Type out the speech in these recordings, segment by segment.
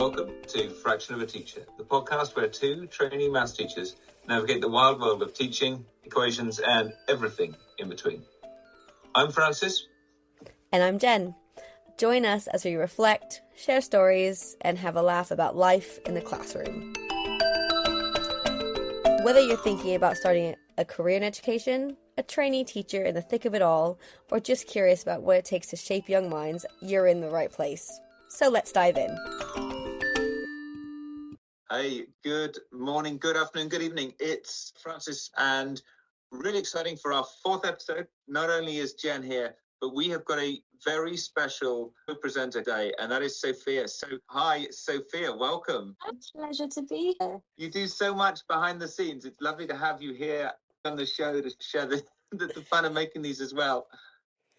Welcome to Fraction of a Teacher, the podcast where two trainee maths teachers navigate the wild world of teaching, equations, and everything in between. I'm Francis. And I'm Jen. Join us as we reflect, share stories, and have a laugh about life in the classroom. Whether you're thinking about starting a career in education, a trainee teacher in the thick of it all, or just curious about what it takes to shape young minds, you're in the right place. So let's dive in. Hey, good morning, good afternoon, good evening. It's Francis, and really exciting for our fourth episode. Not only is Jen here, but we have got a very special co-presenter today, and that is Sophia. So, hi, Sophia, welcome. It's a pleasure to be here. You do so much behind the scenes. It's lovely to have you here on the show to share the fun of making these as well.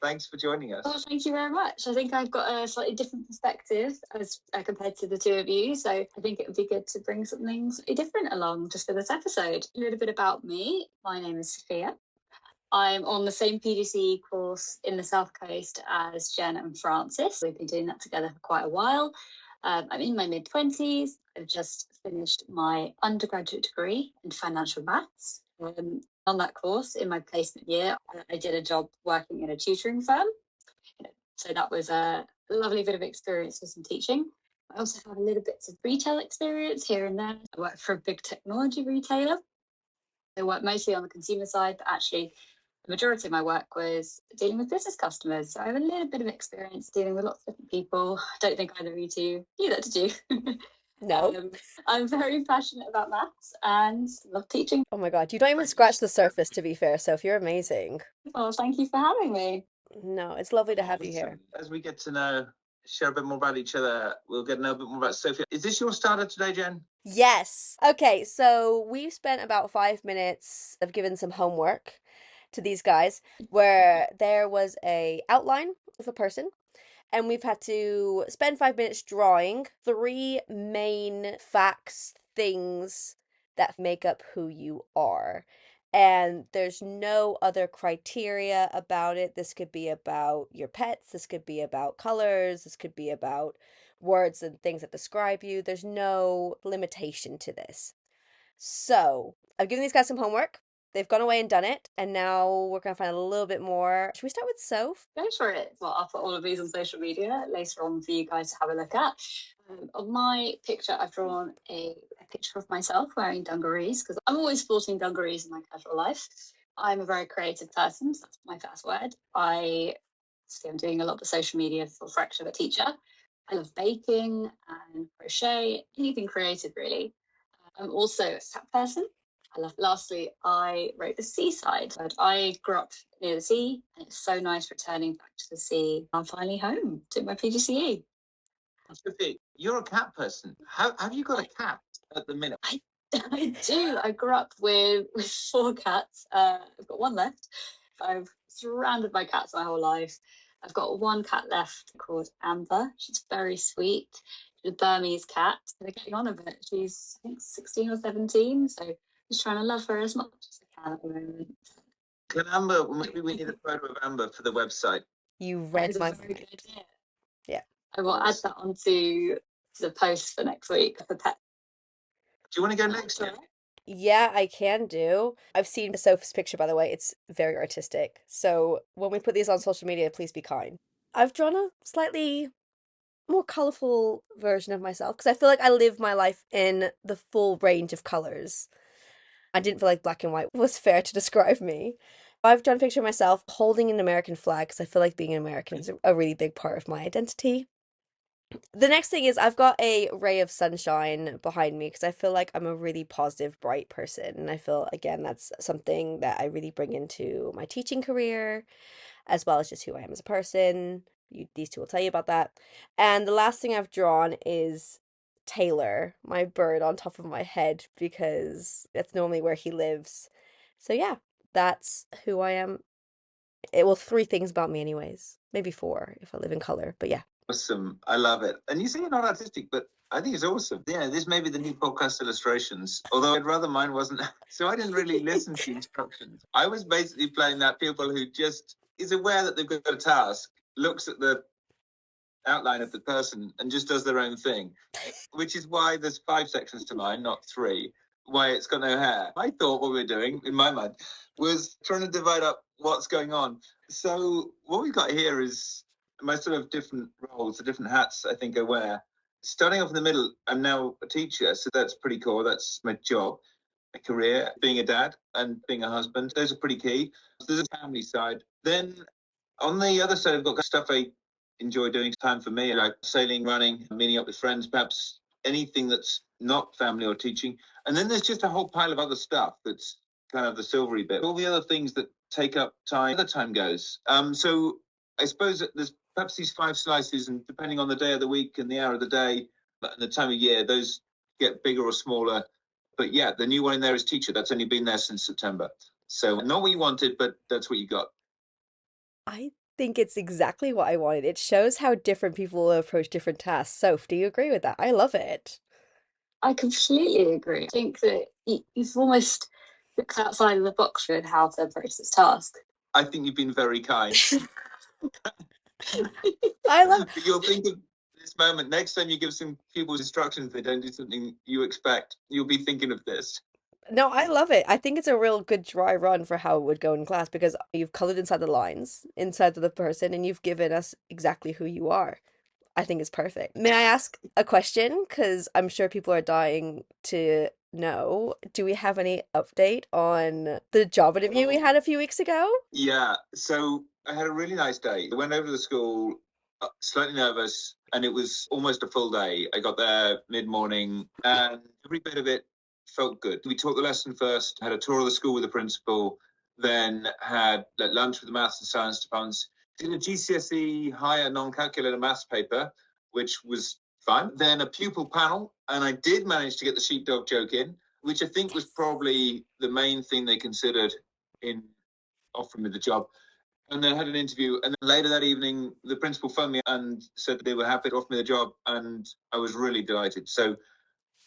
Thanks for joining us. Well, thank you very much. I think I've got a slightly different perspective as compared to the two of you. So I think it would be good to bring something slightly different along just for this episode. A little bit about me. My name is Sophia. I'm on the same PGCE course in the South Coast as Jen and Francis. We've been doing that together for quite a while. I'm in my mid-20s. I've just finished my undergraduate degree in financial maths. On that course, in my placement year, I did a job working in a tutoring firm. So that was a lovely bit of experience with some teaching. I also have a little bits of retail experience here and there. I worked for a big technology retailer. I worked mostly on the consumer side, but actually the majority of my work was dealing with business customers. So I have a little bit of experience dealing with lots of different people. I don't think either of you two knew that, did you? No. I'm very passionate about maths and love teaching. Oh my god, you don't even scratch the surface, to be fair, Soph. You're amazing. Well, thank you for having me. No, it's lovely to have you here. As we get to know, share a bit more about each other, we'll get to know a bit more about Sophia. Is this your starter today, Jen? Yes. Okay, so we've spent about 5 minutes of giving some homework to these guys where there was a outline of a person. And we've had to spend 5 minutes drawing 3 main facts, things that make up who you are. And there's no other criteria about it. This could be about your pets. This could be about colors. This could be about words and things that describe you. There's no limitation to this. So I've given these guys some homework. They've gone away and done it, and now we're going to find a little bit more. Should we start with Soph? Go for it. Well, I'll put all of these on social media later on for you guys to have a look at. On my picture, I've drawn a picture of myself wearing dungarees, because I'm always sporting dungarees in my casual life. I'm a very creative person, so that's my first word. I'm doing a lot of social media for Fraction of a Teacher. I love baking and crochet, anything creative, really. I'm also a cat person. Lastly, I wrote The Seaside. I grew up near the sea, and it's so nice returning back to the sea. I'm finally home doing my PGCE. Sophie, you're a cat person. Have you got a cat at the minute? I do. I grew up with 4 cats. I've got one left. I've surrounded by cats my whole life. I've got one cat left called Amber. She's very sweet. She's a Burmese cat. They're getting on a bit. She's, I think, 16 or 17. So just trying to love her as much as I can at the moment. Can Amber, maybe we need a photo of Amber for the website. You read my very good idea. Yeah. I will add that onto the post for next week for pet. Do you want to go next year? Yeah, I can do. I've seen Soph's picture, by the way. It's very artistic. So when we put these on social media, please be kind. I've drawn a slightly more colourful version of myself because I feel like I live my life in the full range of colours. I didn't feel like black and white was fair to describe me. I've drawn a picture of myself holding an American flag because I feel like being an American is a really big part of my identity. The next thing is I've got a ray of sunshine behind me because I feel like I'm a really positive, bright person. And I feel, again, that's something that I really bring into my teaching career, as well as just who I am as a person. These two will tell you about that. And the last thing I've drawn is Taylor, my bird on top of my head, because that's normally where he lives. So yeah, that's who I am. 3 things about me anyways. Maybe 4 if I live in color, but yeah. Awesome. I love it. And you say you're not artistic, but I think it's awesome. Yeah, this may be the new podcast illustrations, although I'd rather mine wasn't. So I didn't really listen to the instructions. I was basically playing that people who just is aware that they've got a task, looks at the outline of the person and just does their own thing, which is why there's 5 sections to mine, not 3. Why it's got no hair. I thought what we were doing, in my mind, was trying to divide up what's going on. So what we've got here is my sort of different roles, the different hats I think I wear. Starting off in the middle, I'm now a teacher, so that's pretty cool. That's my job, my career, being a dad and being a husband. Those are pretty key. So there's a family side. Then on the other side, I've got stuff I enjoy doing, time for me, like sailing, running, meeting up with friends, perhaps anything that's not family or teaching. And then there's just a whole pile of other stuff that's kind of the silvery bit. All the other things that take up time, the time goes. So I suppose that there's perhaps these 5 slices, and depending on the day of the week and the hour of the day and the time of year, those get bigger or smaller. But yeah, the new one in there is teacher. That's only been there since September. So not what you wanted, but that's what you got. I think it's exactly what I wanted. It shows how different people approach different tasks. Soph, do you agree with that? I love it. I completely agree. I think that you've almost looked outside of the box with how to approach this task. I think you've been very kind. I love. But you'll think of this moment next time you give some pupils instructions, they don't do something you expect. You'll be thinking of this. No, I love it. I think it's a real good dry run for how it would go in class because you've colored inside the lines, inside of the person, and you've given us exactly who you are. I think it's perfect. May I ask a question? Because I'm sure people are dying to know. Do we have any update on the job interview we had a few weeks ago? Yeah, so I had a really nice day. I went over to the school, slightly nervous, and it was almost a full day. I got there mid-morning, and every bit of it felt good. We taught the lesson first, had a tour of the school with the principal, then had lunch with the maths and science departments, did a GCSE higher non-calculator maths paper, which was fun. Then a pupil panel, and I did manage to get the sheepdog joke in, which I think was probably the main thing they considered in offering me the job. And then I had an interview, and then later that evening, the principal phoned me and said they were happy to offer me the job, and I was really delighted. So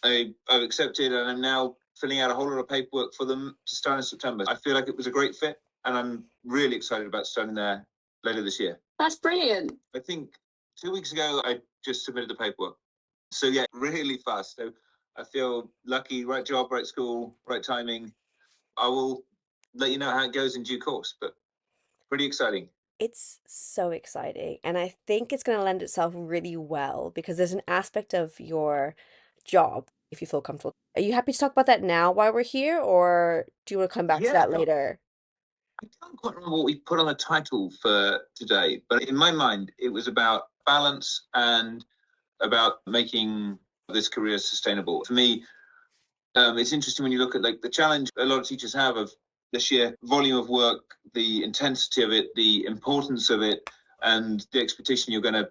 I've accepted, and I'm now filling out a whole lot of paperwork for them to start in September. I feel like it was a great fit, and I'm really excited about starting there later this year. That's brilliant. I think 2 weeks ago, I just submitted the paperwork. So yeah, really fast. So I feel lucky, right job, right school, right timing. I will let you know how it goes in due course, but pretty exciting. It's so exciting. And I think it's going to lend itself really well because there's an aspect of your job, if you feel comfortable. Are you happy to talk about that now while we're here, or do you want to come back to that later? I can't quite remember what we put on the title for today, but in my mind, it was about balance and about making this career sustainable. For me, it's interesting when you look at like the challenge a lot of teachers have of the sheer volume of work, the intensity of it, the importance of it, and the expectation you're going to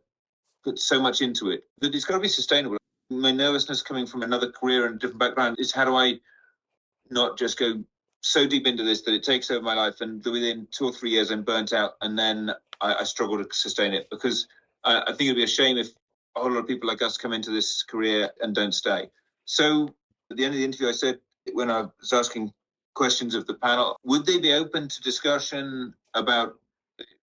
put so much into it, that it's got to be sustainable. My nervousness coming from another career and a different background is how do I not just go so deep into this that it takes over my life and within 2 or 3 years I'm burnt out and then I struggle to sustain it, because I think it'd be a shame if a whole lot of people like us come into this career and don't stay. So at the end of the interview, I said, when I was asking questions of the panel, would they be open to discussion about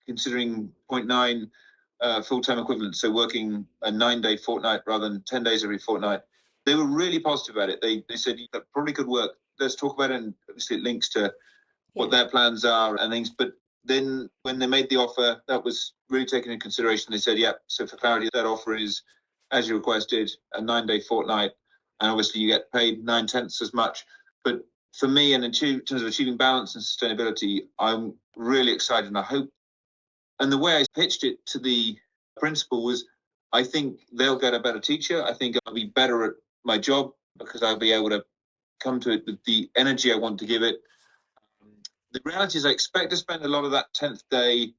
considering 0.9 full-time equivalent, so working a 9-day fortnight rather than 10 days every fortnight? They were really positive about it. They said that probably could work. Let's talk about it, and obviously it links to what their plans are and things. But then when they made the offer, that was really taken into consideration. They said, yeah, so for clarity, that offer is, as you requested, a 9-day fortnight, and obviously you get paid 9/10 as much. But for me, and in terms of achieving balance and sustainability, I'm really excited, and I hope. And the way I pitched it to the principal was, I think they'll get a better teacher. I think I'll be better at my job because I'll be able to come to it with the energy I want to give it. The reality is I expect to spend a lot of that 10th day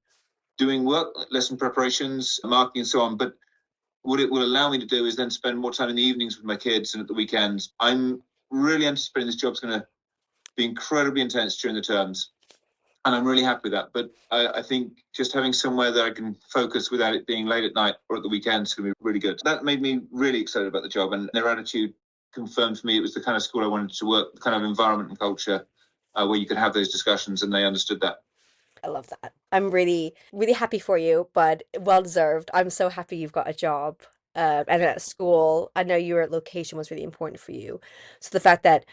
doing work, lesson preparations, marking and so on. But what it will allow me to do is then spend more time in the evenings with my kids and at the weekends. I'm really anticipating this job's going to be incredibly intense during the terms. And I'm really happy with that. But I think just having somewhere that I can focus without it being late at night or at the weekends is going to be really good. That made me really excited about the job. And their attitude confirmed for me it was the kind of school I wanted to work, the kind of environment and culture where you could have those discussions, and they understood that. I love that. I'm really, really happy for you, but well deserved. I'm so happy you've got a job. And at school, I know your location was really important for you. So the fact that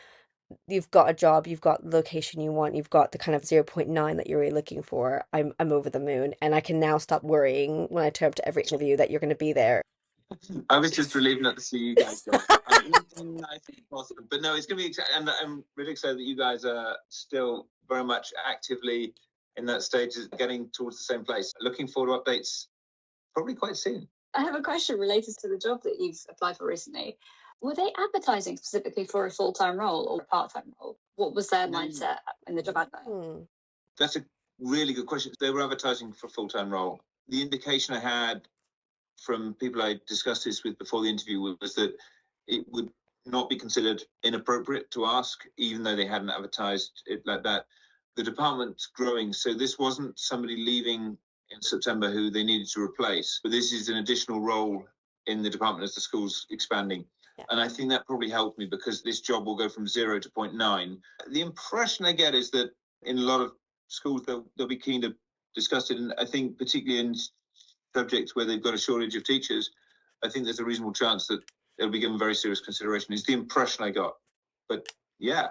you've got a job, you've got the location you want, you've got the kind of zero point 0.9 that you're really looking for, I'm over the moon. And I can now stop worrying when I turn up to every interview that you're going to be there. I was just relieved not to see you guys go. Nice and positive. But no, it's going to be exciting. And I'm really excited that you guys are still very much actively in that stage of getting towards the same place. Looking forward to updates probably quite soon. I have a question related to the job that you've applied for recently. Were they advertising specifically for a full-time role or a part-time role? What was their mindset in the job advert? That's a really good question. They were advertising for a full-time role. The indication I had from people I discussed this with before the interview was that it would not be considered inappropriate to ask, even though they hadn't advertised it like that. The department's growing, so this wasn't somebody leaving in September who they needed to replace, but this is an additional role in the department as the school's expanding. Yeah. And I think that probably helped me because this job will go from 0 to 0.9. The impression I get is that in a lot of schools, they'll be keen to discuss it. And I think particularly in subjects where they've got a shortage of teachers, I think there's a reasonable chance that it'll be given very serious consideration, is the impression I got. But yeah,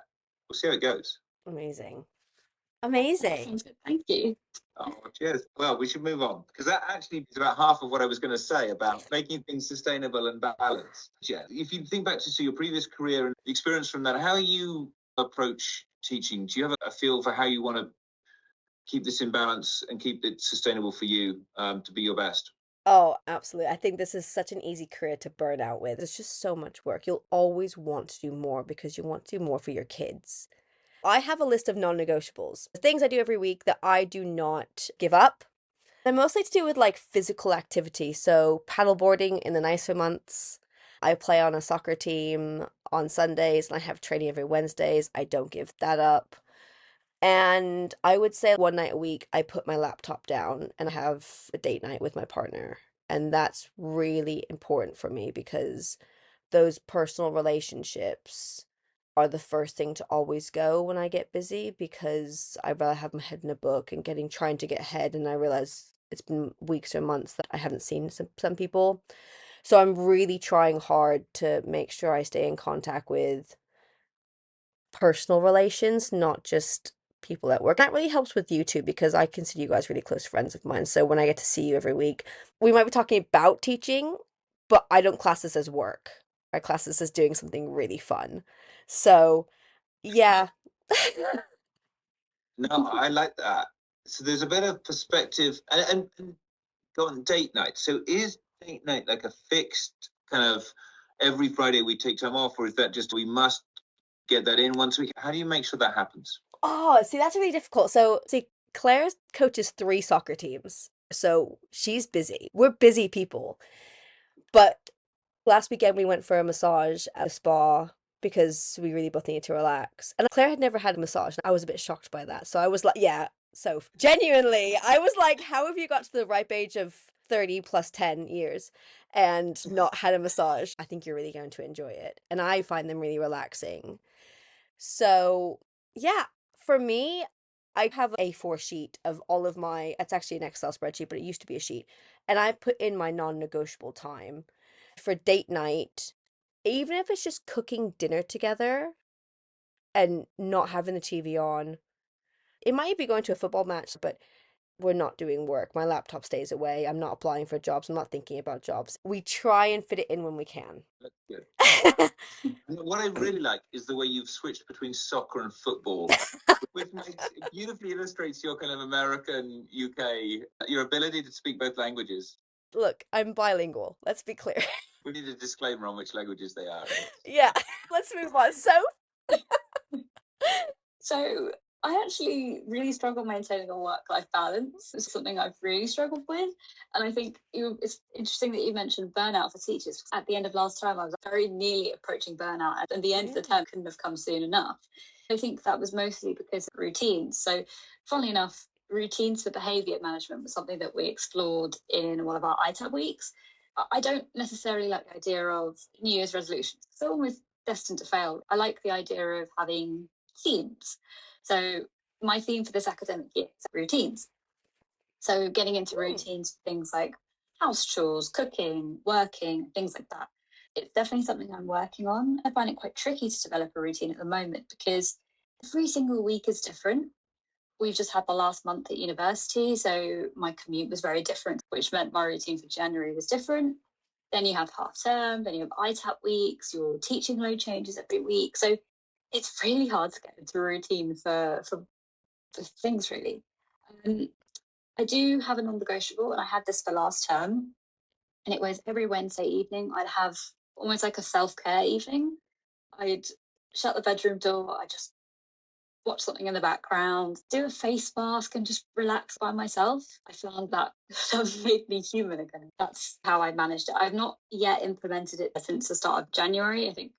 we'll see how it goes. Amazing. Thank you. Oh, cheers. Well, we should move on because that actually is about half of what I was going to say about making things sustainable and balanced. Yeah. If you think back to your previous career and experience from that, how you approach teaching, do you have a feel for how you want to keep this in balance and keep it sustainable for you to be your best? Oh, absolutely. I think this is such an easy career to burn out with. It's just so much work. You'll always want to do more because you want to do more for your kids. I have a list of non-negotiables, things I do every week that I do not give up. They're mostly to do with like physical activity. So paddleboarding in the nicer months. I play on a soccer team on Sundays and I have training every Wednesdays. I don't give that up. And I would say one night a week, I put my laptop down and I have a date night with my partner. And that's really important for me because those personal relationships are the first thing to always go when I get busy because I'd rather have my head in a book and trying to get ahead. And I realize it's been weeks or months that I haven't seen some people. So I'm really trying hard to make sure I stay in contact with personal relations, not just people at work. That really helps with you too, because I consider you guys really close friends of mine. So when I get to see you every week, we might be talking about teaching, but I don't class this as work. I class this as doing something really fun. So yeah. No, I like that. So there's a bit of perspective and go on date night. So is date night like a fixed kind of every Friday we take time off, or is that just we must get that in once a week? How do you make sure that happens? Oh, see, that's really difficult. So, see, Claire coaches 3 soccer teams. So she's busy. We're busy people. But last weekend we went for a massage at a spa because we really both needed to relax. And Claire had never had a massage. And I was a bit shocked by that. So I was like, yeah. So genuinely, I was like, how have you got to the ripe age of 30 plus 10 years and not had a massage? I think you're really going to enjoy it. And I find them really relaxing. So yeah, for me, I have a A4 sheet of all of my, it's actually an Excel spreadsheet, but it used to be a sheet. And I put in my non-negotiable time for date night, even if it's just cooking dinner together and not having the TV on. It might be going to a football match, but we're not doing work. My laptop stays away. I'm not applying for jobs. I'm not thinking about jobs. We try and fit it in when we can. That's good. What I really like is the way you've switched between soccer and football, which beautifully illustrates your kind of American, UK, your ability to speak both languages. Look, I'm bilingual. Let's be clear. We need a disclaimer on which languages they are. Yeah, let's move on. So I actually really struggle maintaining a work-life balance. It's something I've really struggled with. And I think it's interesting that you mentioned burnout for teachers. At the end of last term, I was very nearly approaching burnout, and the end of the term couldn't have come soon enough. I think that was mostly because of routines. So funnily enough, routines for behaviour management was something that we explored in one of our ITAB weeks. I don't necessarily like the idea of New Year's resolutions. They're almost destined to fail. I like the idea of having themes. So My theme for this academic year is routines. So getting into routines, things like house chores, cooking, working, things like that. It's definitely something I'm working on. I find it quite tricky to develop a routine at the moment because every single week is different. We've just had the last month at university, so my commute was very different, which meant my routine for January was different. Then you have half term, then you have ITAP weeks, your teaching load changes every week. So it's really hard to get into a routine for things, really. I do have a non-negotiable, and I had this for last term, and it was every Wednesday evening I'd have almost like a self-care evening. I'd shut the bedroom door, I'd just watch something in the background, do a face mask and just relax by myself. I found that made me human again. That's how I managed it. I've not yet implemented it since the start of January. I think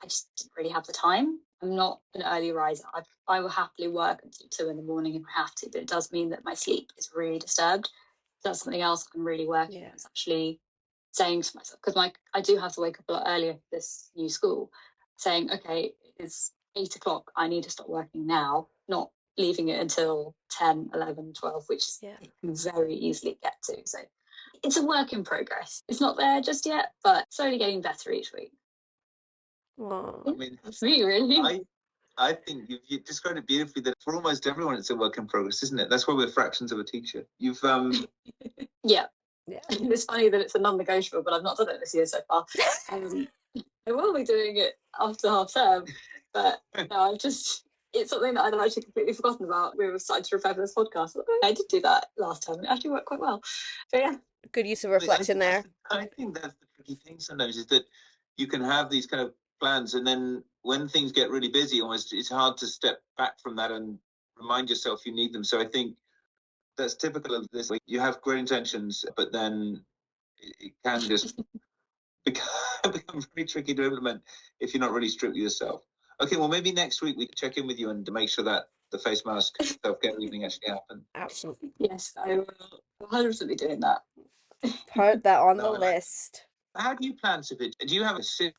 I just didn't really have the time. I'm not an early riser. I will happily work until 2 in the morning if I have to, but it does mean that my sleep is really disturbed. That's something else I'm really working on, is actually saying to myself, because I do have to wake up a lot earlier for this new school, saying, okay, it's 8 o'clock, I need to stop working now, not leaving it until 10, 11, 12, which you can very easily get to. So it's a work in progress. It's not there just yet, but slowly getting better each week. Aww. I mean, that's me, really. I think you've described it beautifully, that for almost everyone it's a work in progress, isn't it? That's why we're fractions of a teacher. You've yeah. It's funny that it's a non-negotiable, but I've not done it this year so far. I will be doing it after half term, but no, it's something that I'd actually completely forgotten about. We were starting to prepare for this podcast. I did do that last time, and it actually worked quite well. So yeah. Good use of reflection there. I think that's the tricky thing sometimes, is that you can have these kind of plans, and then when things get really busy, almost it's hard to step back from that and remind yourself you need them. So I think that's typical of this. Like, you have great intentions, but then it can just become very tricky to implement if you're not really strict with yourself. Okay, well, maybe next week we can check in with you and make sure that the face mask self-care evening actually happens. Absolutely. Yes, I will 100% be doing that. Put that on the list. How do you plan, Sophia? Do you have a system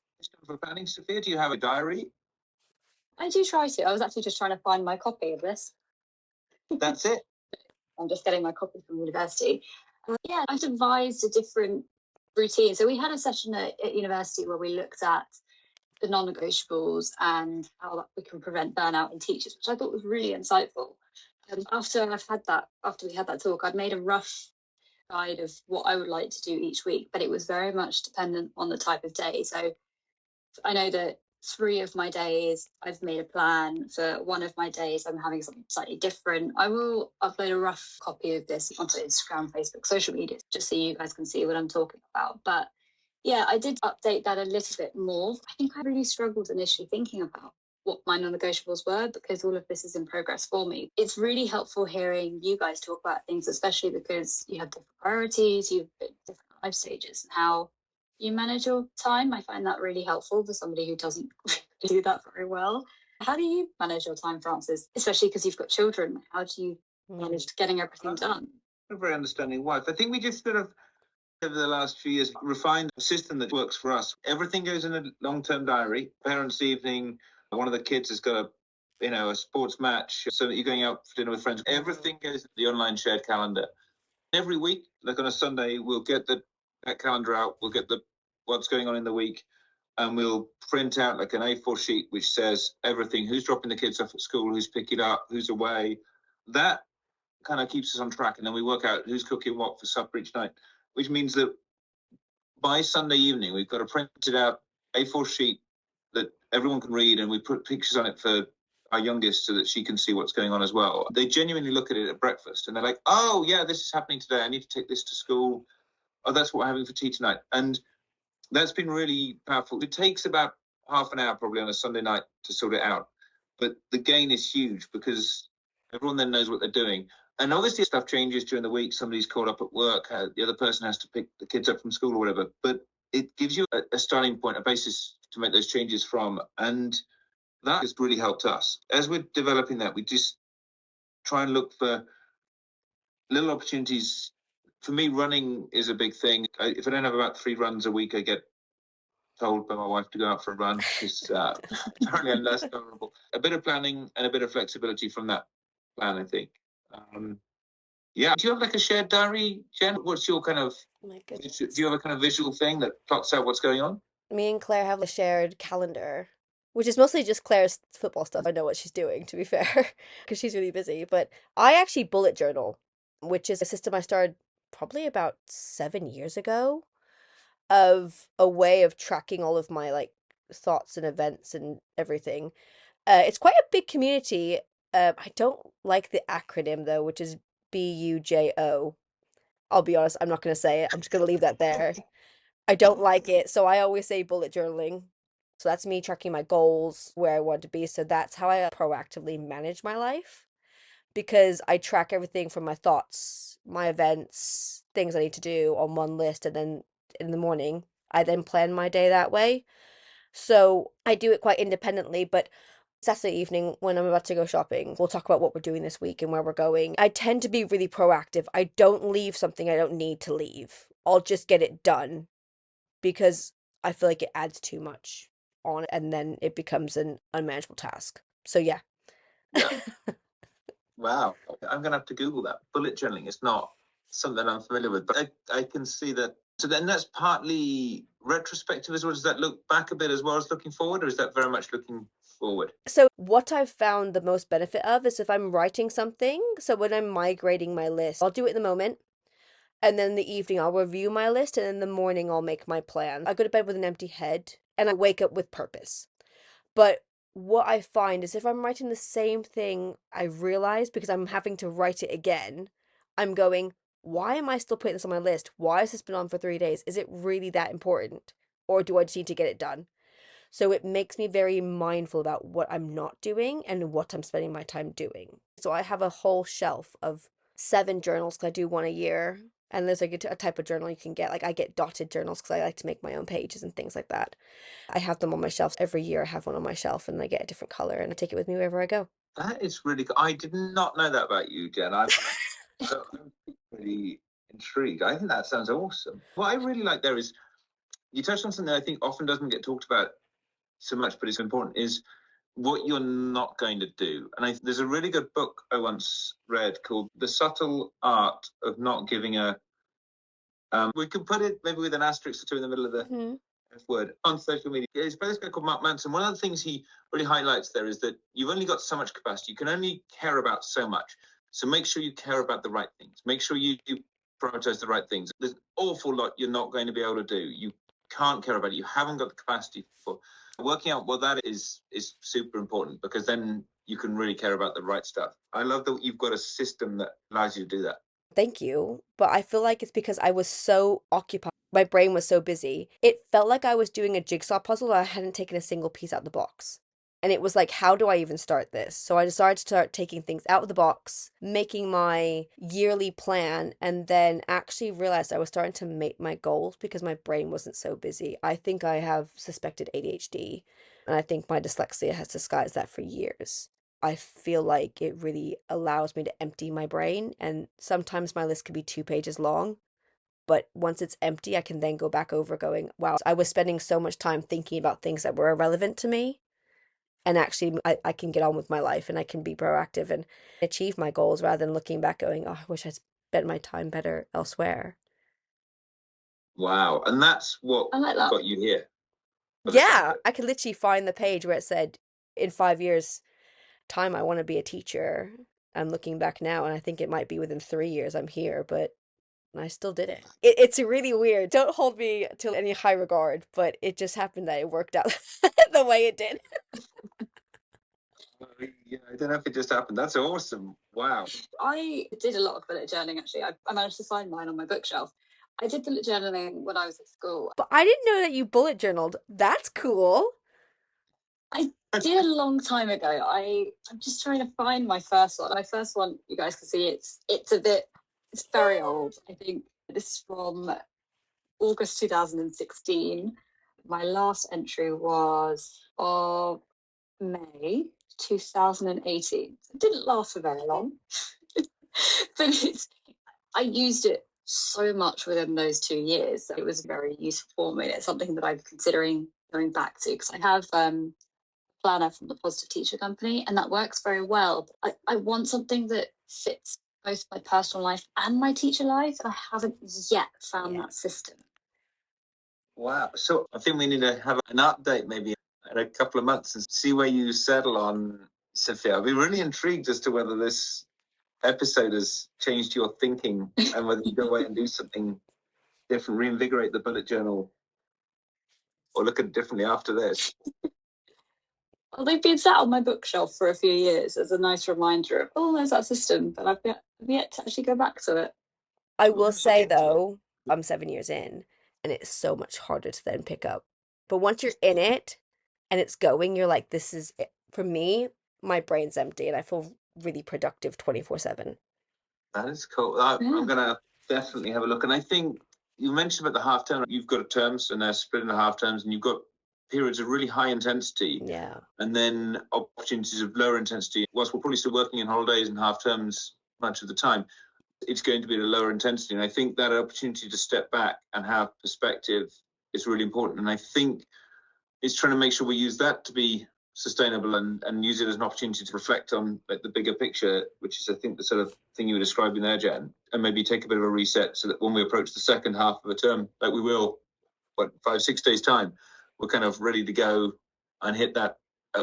for planning, Sophia? Do you have a diary? I do try to. I was actually just trying to find my copy of this. That's it? I'm just getting my copy from university. Yeah, I've devised a different routine. So we had a session at university where we looked at the non-negotiables and how we can prevent burnout in teachers, which I thought was really insightful. After we had that talk, I'd made a rough guide of what I would like to do each week, but it was very much dependent on the type of day. So I know that 3 of my days I've made a plan. For 1 of my days I'm having something slightly different. I will upload a rough copy of this onto Instagram, Facebook, social media, just so you guys can see what I'm talking about. But yeah, I did update that a little bit more. I think I really struggled initially thinking about what my non-negotiables were, because all of this is in progress for me. It's really helpful hearing you guys talk about things, especially because you have different priorities, you've got different life stages, and how you manage your time. I find that really helpful for somebody who doesn't do that very well. How do you manage your time, Francis? Especially because you've got children. How do you manage getting everything done? I'm a very understanding wife. I think we just sort of, over the last few years, refined a system that works for us. Everything goes in a long-term diary. Parents' evening, one of the kids has got a sports match, so that you're going out for dinner with friends. Everything goes in the online shared calendar. Every week, like on a Sunday, we'll get that calendar out. We'll get what's going on in the week, and we'll print out like an A4 sheet which says everything: who's dropping the kids off at school, who's picking up, who's away. That kind of keeps us on track, and then we work out who's cooking what for supper each night, which means that by Sunday evening we've got a printed out A4 sheet that everyone can read, and we put pictures on it for our youngest so that she can see what's going on as well. They genuinely look at it at breakfast and they're like, oh yeah, this is happening today, I need to take this to school. Oh, that's what we're having for tea tonight. And that's been really powerful. It takes about half an hour probably on a Sunday night to sort it out, but the gain is huge because everyone then knows what they're doing. And obviously stuff changes during the week. Somebody's called up at work, the other person has to pick the kids up from school or whatever, but it gives you a starting point, a basis to make those changes from. And that has really helped us. As we're developing that, we just try and look for little opportunities. For me, running is a big thing. If I don't have about 3 runs a week, I get told by my wife to go out for a run, because apparently I'm less tolerable. A bit of planning and a bit of flexibility from that plan, I think. Yeah. Do you have like a shared diary, Jen? What's your kind of, My goodness. do you have a kind of visual thing that plots out what's going on? Me and Claire have a shared calendar, which is mostly just Claire's football stuff. I know what she's doing, to be fair, because she's really busy. But I actually bullet journal, which is a system I started probably about 7 years ago, of a way of tracking all of my like thoughts and events and everything. It's quite a big community. I don't like the acronym though, which is BUJO. I'll be honest, I'm not going to say it. I'm just going to leave that there. I don't like it, so I always say bullet journaling. So that's me tracking my goals, where I want to be. So that's how I proactively manage my life, because I track everything from my thoughts, my events, things I need to do on one list, and then in the morning, I then plan my day that way. So I do it quite independently, but Saturday evening when I'm about to go shopping, we'll talk about what we're doing this week and where we're going. I tend to be really proactive. I don't leave something I don't need to leave. I'll just get it done because I feel like it adds too much on and then it becomes an unmanageable task. So yeah. Yeah. Wow. I'm going to have to Google that. Bullet journaling. It's not something I'm familiar with, but I can see that. So then that's partly retrospective as well. Does that look back a bit as well as looking forward, or is that very much looking forward? So what I've found the most benefit of is if I'm writing something, so when I'm migrating my list, I'll do it in the moment. And then in the evening, I'll review my list. And in the morning, I'll make my plan. I go to bed with an empty head and I wake up with purpose. But what I find is if I'm writing the same thing, I realize because I'm having to write it again, I'm going, why am I still putting this on my list? Why has this been on for 3 days? Is it really that important? Or do I just need to get it done? So it makes me very mindful about what I'm not doing and what I'm spending my time doing. So I have a whole shelf of 7 journals because I do one a year. And there's like a type of journal you can get. Like I get dotted journals because I like to make my own pages and things like that. I have them on my shelf. Every year I have one on my shelf and I get a different color and I take it with me wherever I go. That is really good. I did not know that about you, Jen. I'm pretty intrigued. I think that sounds awesome. What I really like there is you touched on something I think often doesn't get talked about so much, but it's important, is what you're not going to do. And there's a really good book I once read called The Subtle Art of Not Giving a... we could put it maybe with an asterisk or two in the middle of the word on social media. It's by this guy called Mark Manson. One of the things he really highlights there is that you've only got so much capacity. You can only care about so much. So make sure you care about the right things. Make sure you prioritize the right things. There's an awful lot you're not going to be able to do. You can't care about it. You haven't got the capacity for. Working out what that is super important, because then you can really care about the right stuff. I love that you've got a system that allows you to do that. Thank you. But I feel like it's because I was so occupied. My brain was so busy. It felt like I was doing a jigsaw puzzle and I hadn't taken a single piece out of the box. And it was like, how do I even start this? So I decided to start taking things out of the box, making my yearly plan, and then actually realized I was starting to make my goals because my brain wasn't so busy. I think I have suspected ADHD, and I think my dyslexia has disguised that for years. I feel like it really allows me to empty my brain, and sometimes my list could be 2 pages long. But once it's empty, I can then go back over going, wow, I was spending so much time thinking about things that were irrelevant to me, and actually I can get on with my life and I can be proactive and achieve my goals rather than looking back going, oh, I wish I'd spent my time better elsewhere. Wow. And that's what I like that. got you here. Yeah, I could literally find the page where it said, in 5 years' time, I want to be a teacher. I'm looking back now and I think it might be within 3 years I'm here, but I still did it. It's really weird. Don't hold me to any high regard, but it just happened that it worked out the way it did. Yeah, I don't know if it just happened. That's awesome. Wow. I did a lot of bullet journaling, actually. I managed to find mine on my bookshelf. I did bullet journaling when I was at school. But I didn't know that you bullet journaled. That's cool. I did a long time ago. I'm just trying to find my first one. My first one, you guys can see it's very old. I think this is from August 2016. My last entry was of May 2018. It didn't last for very long, but I used it so much within those 2 years. It was very useful for me. It's something that I'm considering going back to because I have planner from the Positive Teacher Company, and that works very well. I want something that fits both my personal life and my teacher life. I haven't yet found that system. Wow. So I think we need to have an update maybe in a couple of months and see where you settle on, Sophia. I'll be really intrigued as to whether this episode has changed your thinking and whether you go away and do something different, reinvigorate the bullet journal, or look at it differently after this. Well, they've been sat on my bookshelf for a few years as a nice reminder of, oh, there's that system, but I've yet to actually go back to it. I will say though, I'm 7 years in, and it's so much harder to then pick up. But once you're in it and it's going, you're like, this is it. For me, my brain's empty and I feel really productive 24/7. That is cool. I'm going to definitely have a look. And I think you mentioned about the half term. You've got terms and they're split into half terms, and you've got periods of really high intensity. Yeah. And then opportunities of lower intensity. Whilst we're probably still working in holidays and half terms much of the time, it's going to be at a lower intensity. And I think that opportunity to step back and have perspective is really important. And I think it's trying to make sure we use that to be sustainable and use it as an opportunity to reflect on like the bigger picture, which is I think the sort of thing you were describing there, Jen, and maybe take a bit of a reset so that when we approach the second half of a term, like we will, 5-6 days time, we're kind of ready to go and hit that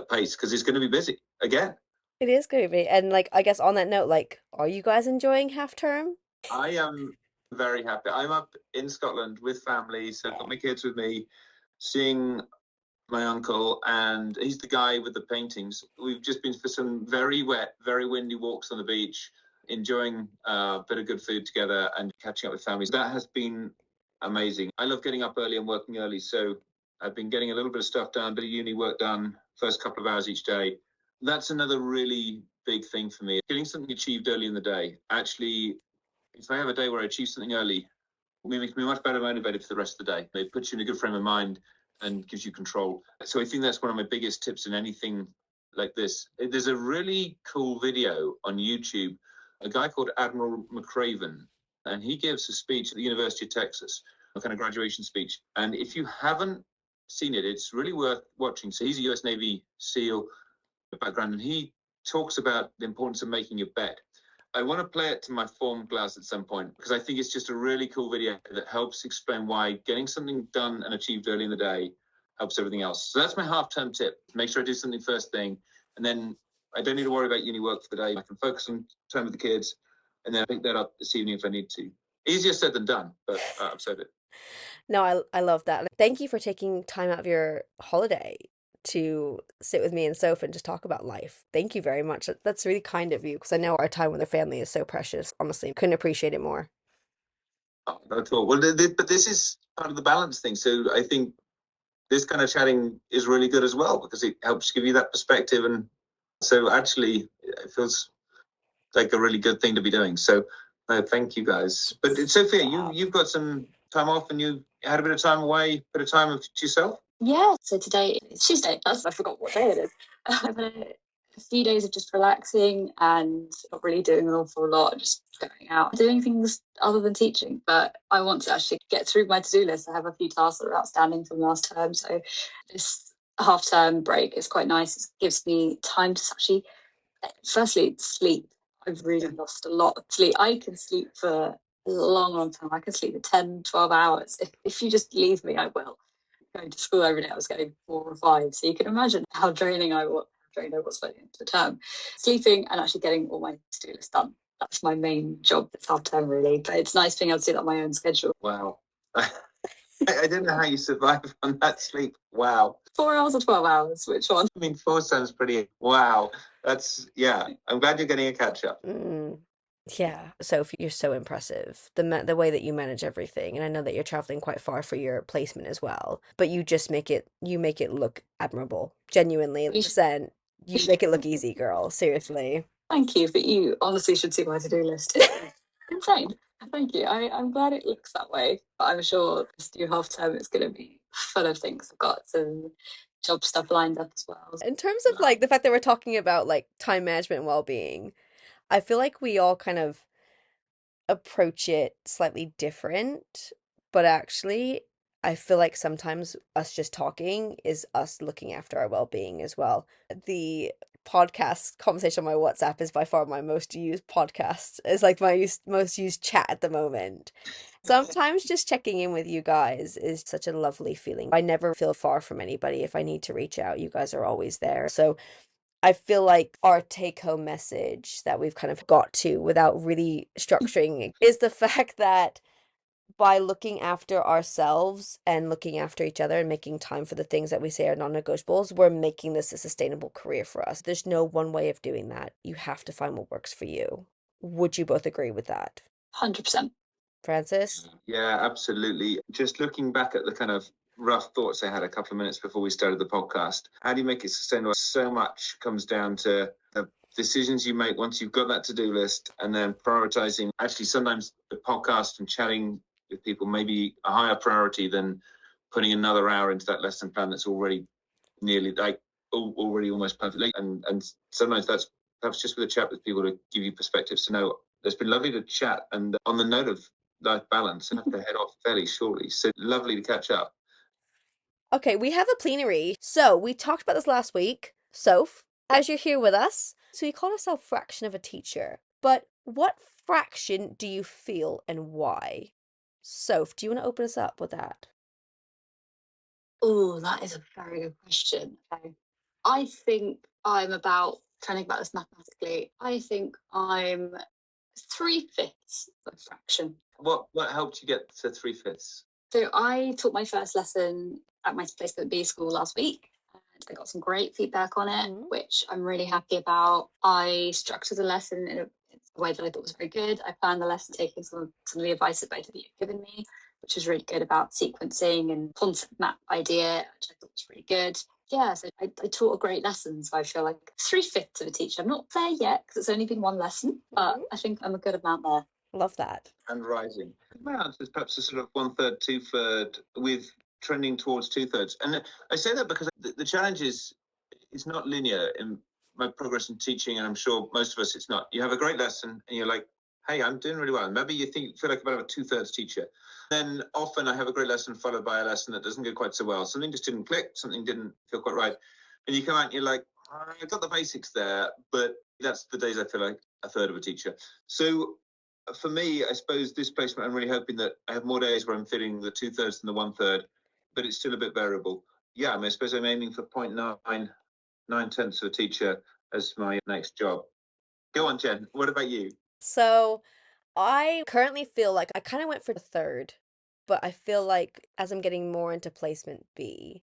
pace, because it's going to be busy again. It is going to be. And like, I guess on that note, like, are you guys enjoying half term? I am very happy. I'm up in Scotland with family, so I've got my kids with me, seeing my uncle, and he's the guy with the paintings. We've just been for some very wet, very windy walks on the beach, enjoying a bit of good food together and catching up with families. That has been amazing. I love getting up early and working early, so I've been getting a little bit of stuff done, a bit of uni work done, first couple of hours each day. That's another really big thing for me. Getting something achieved early in the day. Actually, if I have a day where I achieve something early, it makes me much better motivated for the rest of the day. It puts you in a good frame of mind and gives you control. So I think that's one of my biggest tips in anything like this. There's a really cool video on YouTube, a guy called Admiral McCraven, and he gives a speech at the University of Texas, a kind of graduation speech. And if you haven't seen it, it's really worth watching. So he's a US Navy SEAL background, and he talks about the importance of making your bed. I want to play it to my form class at some point, because I think it's just a really cool video that helps explain why getting something done and achieved early in the day helps everything else. So that's my half-term tip. Make sure I do something first thing, and then I don't need to worry about uni work for the day. I can focus on time with the kids, and then I pick that up this evening if I need to. Easier said than done, but I've said it. No, I love that. Thank you for taking time out of your holiday to sit with me and Soph and just talk about life. Thank you very much. That's really kind of you, because I know our time with our family is so precious. Honestly, couldn't appreciate it more. Oh, not at all. Well, but this is part of the balance thing. So I think this kind of chatting is really good as well, because it helps give you that perspective. And so actually, it feels like a really good thing to be doing. So thank you guys. But Sophia, you've got some time off and you had a bit of time away, bit of time to yourself? Yeah, so today is Tuesday. I forgot what day it is. I've had a few days of just relaxing and not really doing an awful lot, just going out, doing things other than teaching. But I want to actually get through my to-do list. I have a few tasks that are outstanding from last term. So this half-term break is quite nice. It gives me time to actually, firstly, sleep. I've really lost a lot of sleep. I can sleep for a long time. I can sleep for 10, 12 hours. If you just leave me, I will. Going to school every day, I was getting 4 or 5. So you can imagine how draining I was by the end of the term. Sleeping and actually getting all my to-do list done. That's my main job this half term, really. But it's nice being able to do that on my own schedule. Wow. I didn't know how you survive on that sleep. Wow. 4 hours or 12 hours, which one? I mean, 4 sounds pretty. Wow. Yeah. I'm glad you're getting a catch up. Yeah, Sophie, you're so impressive. The way that you manage everything, and I know that you're traveling quite far for your placement as well, but you just make it look admirable. Genuinely, percent. You make it look easy, girl. Seriously. Thank you, but you honestly should see my to-do list. It's insane. Thank you. I'm glad it looks that way, but I'm sure this new half term is going to be full of things. I've got some job stuff lined up as well. In terms of like the fact that we're talking about like time management and well-being, I feel like we all kind of approach it slightly different, but actually I feel like sometimes us just talking is us looking after our well-being as well. The podcast conversation on my WhatsApp is by far my most used podcast. It's like my most used chat at the moment. Sometimes just checking in with you guys is such a lovely feeling. I never feel far from anybody. If I need to reach out, you guys are always there. So I feel like our take-home message that we've kind of got to without really structuring it is the fact that by looking after ourselves and looking after each other and making time for the things that we say are non-negotiables, we're making this a sustainable career for us. There's no one way of doing that. You have to find what works for you. Would you both agree with that? 100%. Francis? Yeah, absolutely. Just looking back at the kind of rough thoughts I had a couple of minutes before we started the podcast, how do you make it sustainable? So much comes down to the decisions you make once you've got that to-do list, and then prioritizing. Actually, sometimes the podcast and chatting with people may be a higher priority than putting another hour into that lesson plan that's already nearly already almost perfectly. And sometimes that's perhaps just with a chat with people to give you perspectives to know. It's been lovely to chat. And on the note of life balance, I have to head off fairly shortly. So lovely to catch up. Okay, we have a plenary. So we talked about this last week. Soph, as you're here with us, so you call yourself fraction of a teacher. But what fraction do you feel and why? Soph, do you want to open us up with that? Oh, that is a very good question. Okay. I think I'm about, trying to think about this mathematically, I think I'm 3/5 of a fraction. What helped you get to 3/5? So I taught my first lesson at my placement B school last week, and I got some great feedback on it, which I'm really happy about. I structured the lesson in a way that I thought was very good. I planned the lesson taking some of the advice that both of you have given me, which was really good about sequencing and concept map idea, which I thought was really good. Yeah, so I taught a great lesson, so I feel like 3/5 of a teacher. I'm not there yet because it's only been one lesson, but I think I'm a good amount there. Love that. And rising. My answer is perhaps a sort of 1/3, 2/3, with trending towards 2/3. And I say that because the challenge is it's not linear in my progress in teaching, and I'm sure most of us it's not. You have a great lesson and you're like, hey, I'm doing really well. And maybe you feel like about a 2/3 teacher. Then often I have a great lesson followed by a lesson that doesn't go quite so well. Something just didn't click, something didn't feel quite right. And you come out and you're like, I got the basics there, but that's the days I feel like a third of a teacher. So for me, I suppose this placement, I'm really hoping that I have more days where I'm feeling the 2/3 than the 1/3, but it's still a bit variable. Yeah, I mean, I suppose I'm aiming for 0.9 of a teacher as my next job. Go on, Jen. What about you? So I currently feel like I kind of went for the third, but I feel like as I'm getting more into placement B,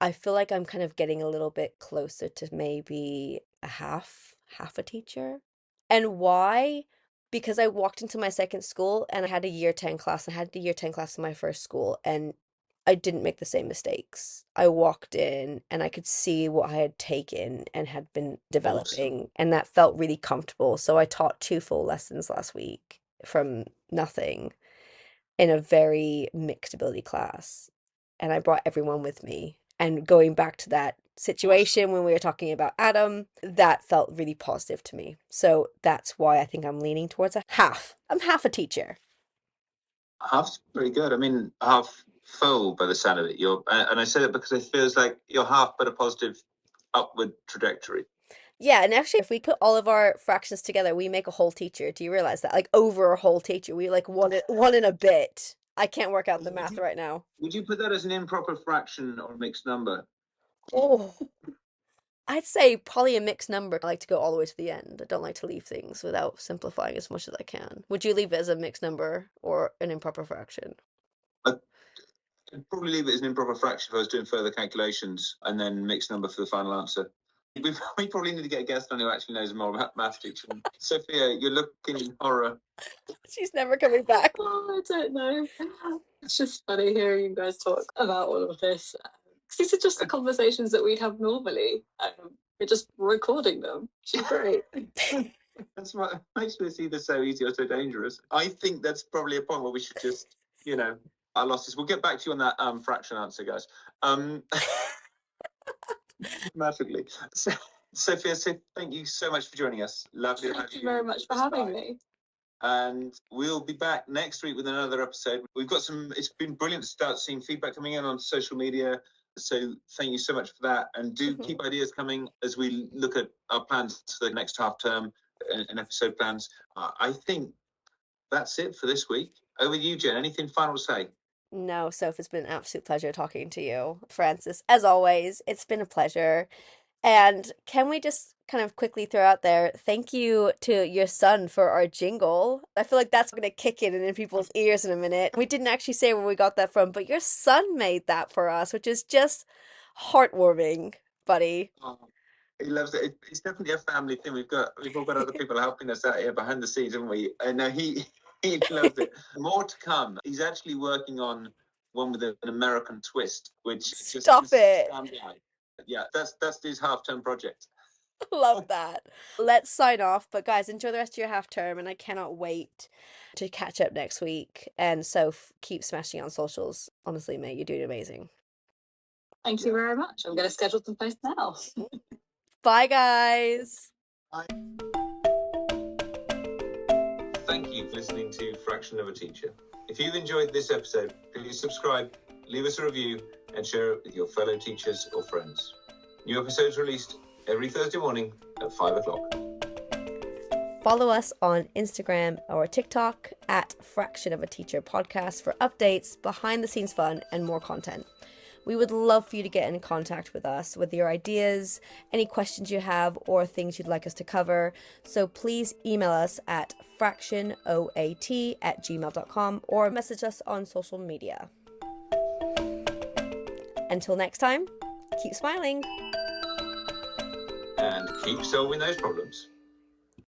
I feel like I'm kind of getting a little bit closer to maybe a half a teacher. And why? Because I walked into my second school and I had a year 10 class. I had the year 10 class in my first school and I didn't make the same mistakes. I walked in and I could see what I had taken and had been developing, and that felt really comfortable. So I taught 2 full lessons last week from nothing in a very mixed ability class. And I brought everyone with me. And going back to that situation when we were talking about Adam, that felt really positive to me. So that's why I think I'm leaning towards a half. I'm half a teacher. Half's pretty good. I mean, half full by the sound of it. And I say that because it feels like you're half but a positive upward trajectory. Yeah, and actually, if we put all of our fractions together, we make a whole teacher. Do you realize that? Like over a whole teacher, we like one in a bit. I can't work out the math right now. Would you put that as an improper fraction or a mixed number? Oh, I'd say probably a mixed number. I like to go all the way to the end. I don't like to leave things without simplifying as much as I can. Would you leave it as a mixed number or an improper fraction? I'd probably leave it as an improper fraction if I was doing further calculations, and then mixed number for the final answer. We probably need to get a guest on who actually knows more about math teaching. Sophia, you're looking in horror. She's never coming back. Oh, I don't know. It's just funny hearing you guys talk about all of this. 'Cause these are just the conversations that we'd have normally. We're just recording them. She's great. That's what makes this either so easy or so dangerous. I think that's probably a point where we should just, our losses. We'll get back to you on that fraction answer, guys. Massively. So, Sophia, thank you so much for joining us. Lovely to have you. Thank you very much for having me. And we'll be back next week with another episode. We've got it's been brilliant to start seeing feedback coming in on social media. So thank you so much for that. And do keep ideas coming as we look at our plans for the next half term and episode plans. I think that's it for this week. Over to you, Jen. Anything final to say? No, Soph, it's been an absolute pleasure talking to you. Francis, as always, it's been a pleasure. And can we just kind of quickly throw out there, thank you to your son for our jingle. I feel like that's going to kick in people's ears in a minute. We didn't actually say where we got that from, but your son made that for us, which is just heartwarming, buddy. Oh, he loves it. It's definitely a family thing. We've all got other people helping us out here behind the scenes, haven't we? And he loves it. More to come. He's actually working on one with an American twist, which Stop it. Yeah, that's his half-term project. Love that. Let's sign off. But guys, enjoy the rest of your half term, and I cannot wait to catch up next week. And so keep smashing on socials. Honestly, mate, you're doing amazing. Thank you very much. I'm going to schedule some posts now. Bye, guys. Bye. Thank you for listening to Fraction of a Teacher. If you've enjoyed this episode, please subscribe, leave us a review, and share it with your fellow teachers or friends. New episodes released every Thursday morning at 5 o'clock. Follow us on Instagram or TikTok at Fraction of a Teacher Podcast for updates, behind the scenes fun, and more content. We would love for you to get in contact with us with your ideas, any questions you have, or things you'd like us to cover. So please email us at fractionoat@gmail.com or message us on social media. Until next time, keep smiling. And keep solving those problems.